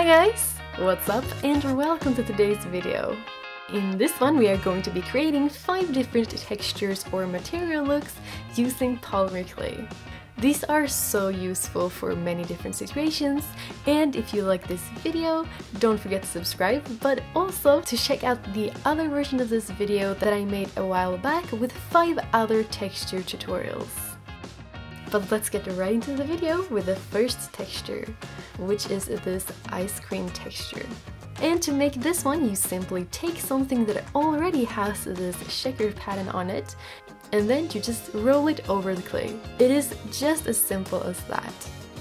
Hi guys! What's up and welcome to today's video. In this one we are going to be creating 5 different textures or material looks using polymer clay. These are so useful for many different situations, and if you like this video, don't forget to subscribe, but also to check out the other version of this video that I made a while back with 5 other texture tutorials. But let's get right into the video with the first texture, which is this ice cream texture. And to make this one, you simply take something that already has this checker pattern on it, and then you just roll it over the clay. It is just as simple as that.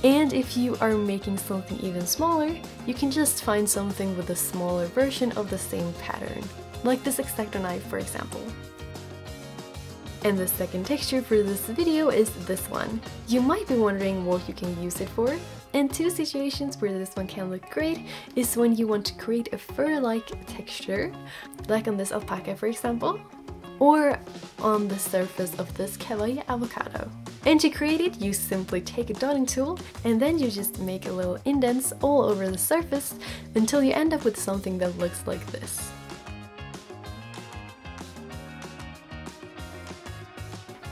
And if you are making something even smaller, you can just find something with a smaller version of the same pattern, like this X-Acto knife for example. And the second texture for this video is this one. You might be wondering what you can use it for, and 2 situations where this one can look great is when you want to create a fur-like texture, like on this alpaca for example, or on the surface of this kawaii avocado. And to create it, you simply take a dotting tool and then you just make a little indents all over the surface until you end up with something that looks like this.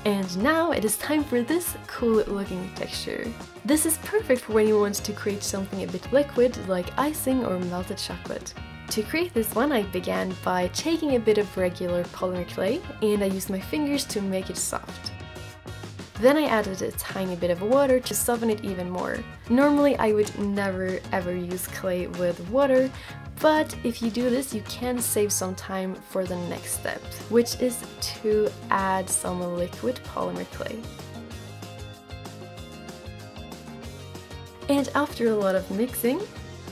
And now it is time for this cool looking texture. This is perfect for when you want to create something a bit liquid like icing or melted chocolate. To create this one, I began by taking a bit of regular polymer clay and I used my fingers to make it soft. Then I added a tiny bit of water to soften it even more. Normally I would never ever use clay with water, but if you do this you can save some time for the next step, which is to add some liquid polymer clay. And after a lot of mixing,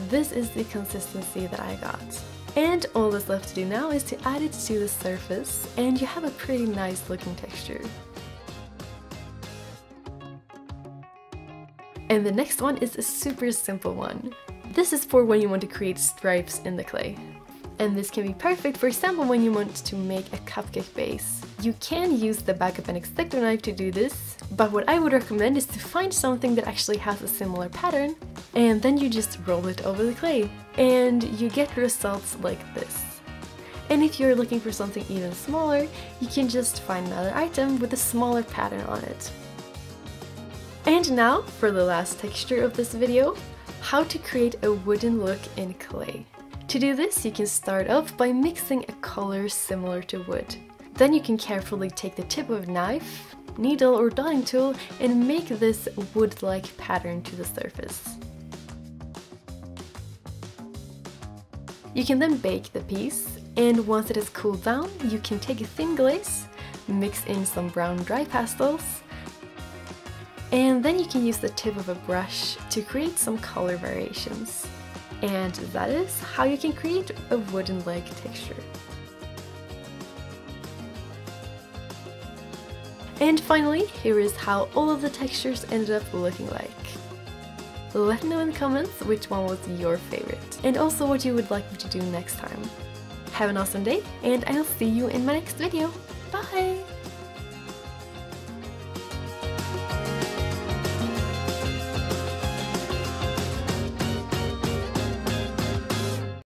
this is the consistency that I got. And all that's left to do now is to add it to the surface and you have a pretty nice looking texture. And the next one is a super simple one. This is for when you want to create stripes in the clay. And this can be perfect, for example, when you want to make a cupcake base. You can use the back of an X-Acto knife to do this, but what I would recommend is to find something that actually has a similar pattern, and then you just roll it over the clay, and you get results like this. And if you're looking for something even smaller, you can just find another item with a smaller pattern on it. And now for the last texture of this video, how to create a wooden look in clay. To do this, you can start off by mixing a color similar to wood. Then you can carefully take the tip of a knife, needle or dotting tool and make this wood-like pattern to the surface. You can then bake the piece, and once it has cooled down, you can take a thin glaze, mix in some brown dry pastels, and then you can use the tip of a brush to create some color variations. And that is how you can create a wooden-like texture. And finally, here is how all of the textures ended up looking like. Let me know in the comments which one was your favorite, and also what you would like me to do next time. Have an awesome day, and I'll see you in my next video. Bye!